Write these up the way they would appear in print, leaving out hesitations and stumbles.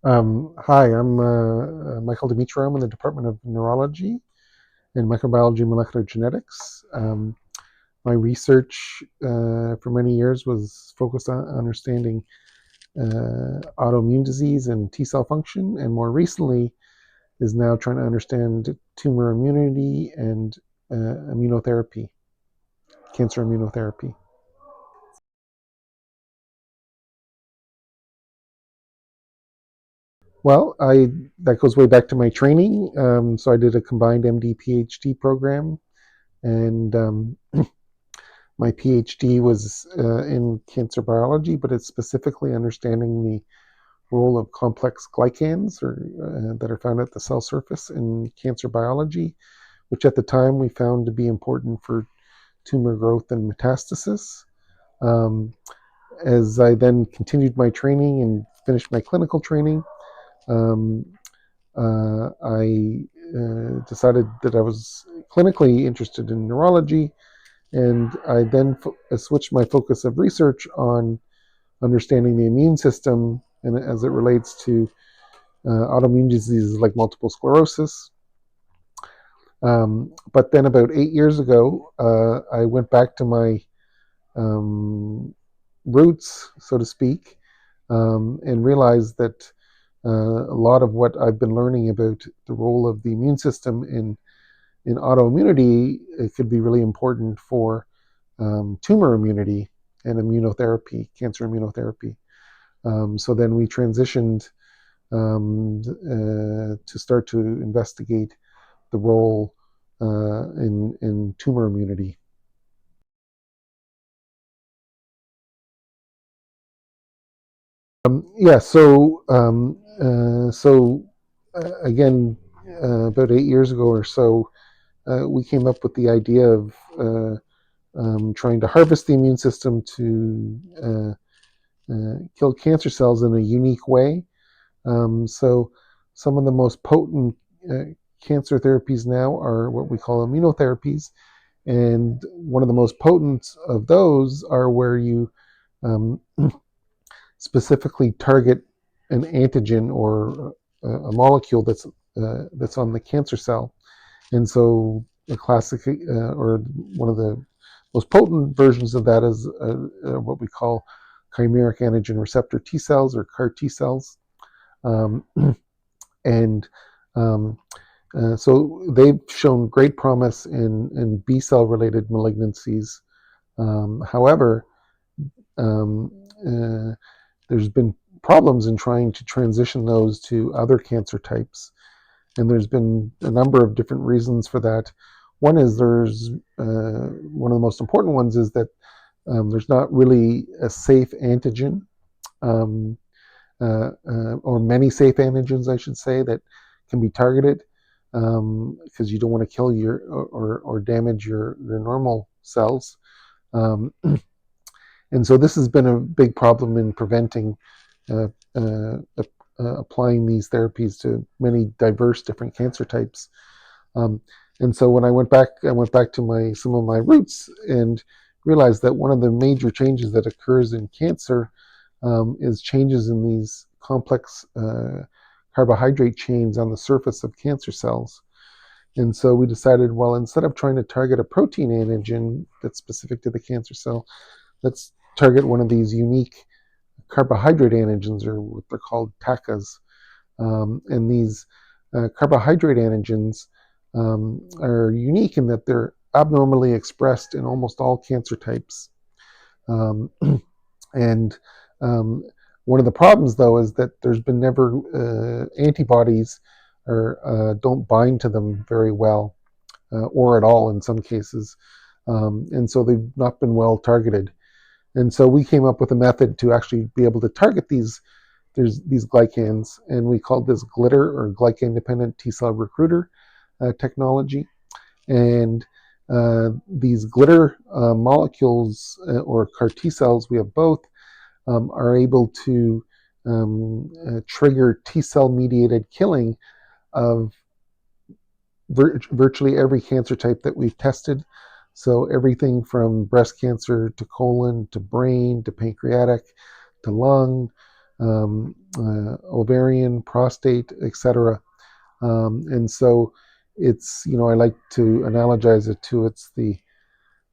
Hi, I'm Michael Demetriou. I'm in the Department of Neurology and Microbiology and Molecular Genetics. My research for many years was focused on understanding autoimmune disease and T cell function, and more recently is now trying to understand tumor immunity and immunotherapy, cancer immunotherapy. Well, I that goes way back to my training. So I did a combined MD PhD program, and my PhD was in cancer biology, but it's specifically understanding the role of complex glycans that are found at the cell surface in cancer biology, which at the time we found to be important for tumor growth and metastasis. Um, as I then continued my training and finished my clinical training, um, I decided that I was clinically interested in neurology, and I then switched my focus of research on understanding the immune system and as it relates to autoimmune diseases like multiple sclerosis. But then about 8 years ago, I went back to my um, roots, so to speak, and realized that a lot of what I've been learning about the role of the immune system in autoimmunity, it could be really important for tumor immunity and immunotherapy, cancer immunotherapy. So then we transitioned to start to investigate the role in tumor immunity. Yeah, again, about 8 years ago or so, we came up with the idea of trying to harvest the immune system to kill cancer cells in a unique way. So some of the most potent uh, cancer therapies now are what we call immunotherapies. And one of the most potent of those are where you um, specifically target an antigen or a molecule that's on the cancer cell. And so the classic or one of the most potent versions of that is what we call chimeric antigen receptor T cells or CAR T cells. Um, and um, so they've shown great promise in B cell related malignancies. However, um, uh, there's been problems in trying to transition those to other cancer types. And there's been a number of different reasons for that. One is there's one of the most important ones is that there's not really a safe antigen. Um, or many safe antigens, I should say, that can be targeted because you don't want to kill your or damage your normal cells. Um, and so this has been a big problem in preventing uh, uh, applying these therapies to many diverse different cancer types. Um, and so when I went back to my some of my roots and realized that one of the major changes that occurs in cancer is changes in these complex carbohydrate chains on the surface of cancer cells. And so we decided, well, instead of trying to target a protein antigen that's specific to the cancer cell, let's target one of these unique carbohydrate antigens, or what they're called TACAs. And these carbohydrate antigens are unique in that they're abnormally expressed in almost all cancer types. Um, and um, one of the problems, though, is that there's been never antibodies or don't bind to them very well, or at all in some cases. And so they've not been well targeted. And so we came up with a method to actually be able to target these glycans, and we called this GLITR, or glycan-dependent T cell recruiter technology. And these GLITR molecules, or CAR T cells, we have both, are able to trigger T cell mediated killing of virtually every cancer type that we've tested. So everything from breast cancer to colon to brain to pancreatic to lung ovarian, prostate, etc. And so it's, I like to analogize it to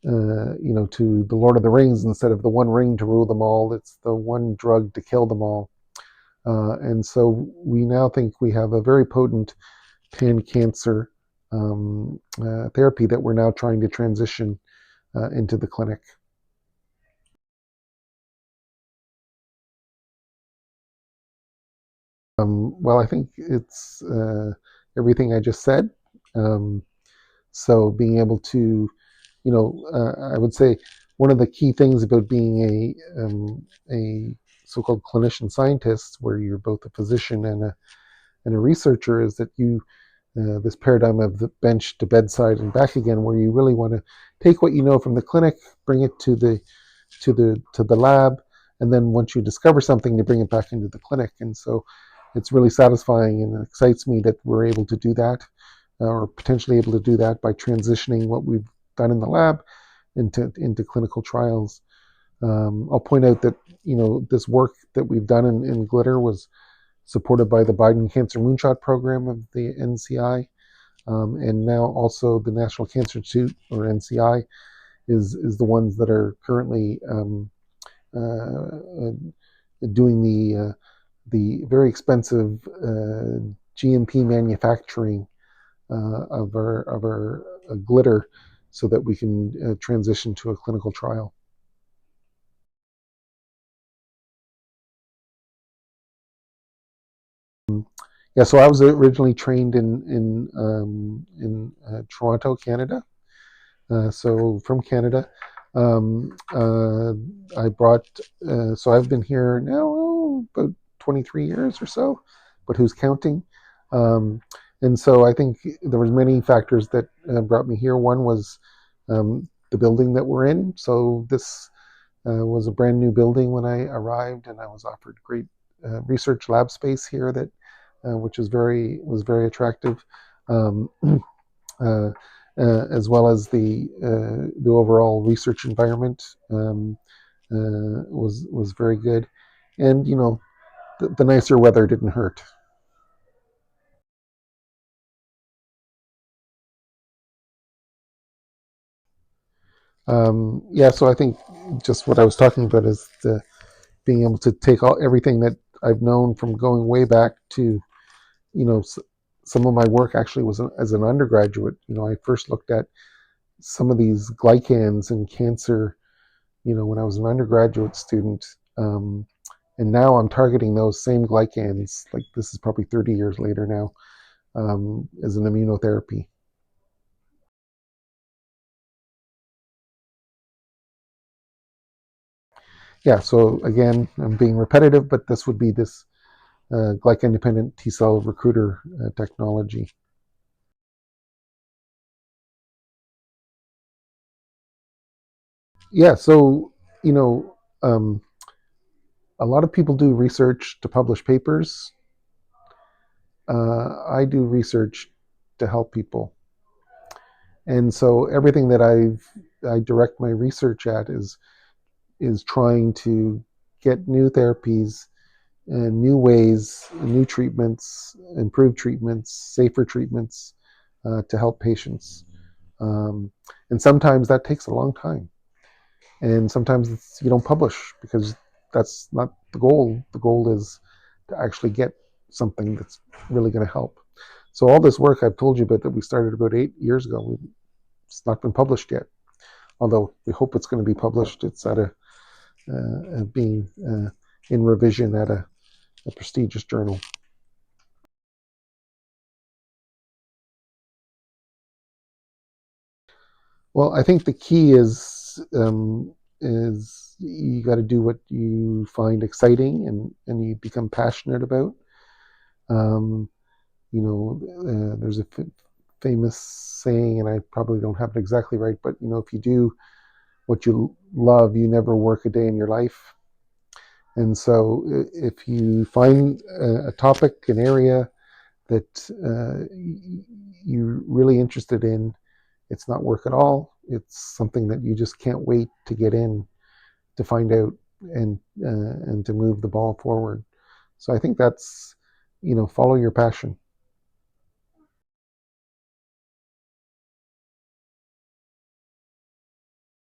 to the Lord of the Rings. Instead of the one ring to rule them all, it's the one drug to kill them all. And so we now think we have a very potent pan-cancer therapy that we're now trying to transition into the clinic. Well, I think it's everything I just said. Um, so being able to, I would say one of the key things about being a so-called clinician scientist, where you're both a physician and a researcher, is that this paradigm of the bench to bedside and back again, where you really want to take what you know from the clinic, bring it to the lab, and then once you discover something, you bring it back into the clinic. And so it's really satisfying and it excites me that we're able to do that, or potentially able to do that by transitioning what we've done in the lab into clinical trials. I'll point out that this work that we've done in glitter was supported by the Biden Cancer Moonshot Program of the NCI, and now also the National Cancer Institute, or NCI, is the ones that are currently doing the very expensive GMP manufacturing of our glitter, so that we can transition to a clinical trial. Yeah, so I was originally trained in Toronto, Canada. So from Canada, I brought. So I've been here now about 23 years or so, but who's counting? Um, and so I think there was many factors that brought me here. One was the building that we're in. So this was a brand new building when I arrived, and I was offered great research lab space here that which was very attractive, um, uh, as well as the overall research environment was very good, and the nicer weather didn't hurt. Yeah, so I think just what I was talking about is being able to take everything that I've known from going way back to you know some of my work actually was as an undergraduate. I first looked at some of these glycans in cancer, when I was an undergraduate student. And now I'm targeting those same glycans, like this is probably 30 years later now, as an immunotherapy. Yeah, so again, I'm being repetitive, but this would be this glycan-dependent T cell recruiter technology. Yeah, so, you know, um, a lot of people do research to publish papers. I do research to help people. And so everything that I direct my research at is trying to get new therapies and new ways, new treatments, improved treatments, safer treatments to help patients. Um, and sometimes that takes a long time. And sometimes you don't publish because that's not the goal. The goal is to actually get something that's really going to help. So all this work I've told you about that we started about 8 years ago, it's not been published yet. Although we hope it's going to be published. It's at being in revision at a prestigious journal. Well, I think the key is you got to do what you find exciting and you become passionate about. Um, there's a famous saying, and I probably don't have it exactly right, but if you do what you love, you never work a day in your life. And so, if you find a topic, an area that you're really interested in, it's not work at all. It's something that you just can't wait to get in to find out and to move the ball forward. So I think that's, follow your passion.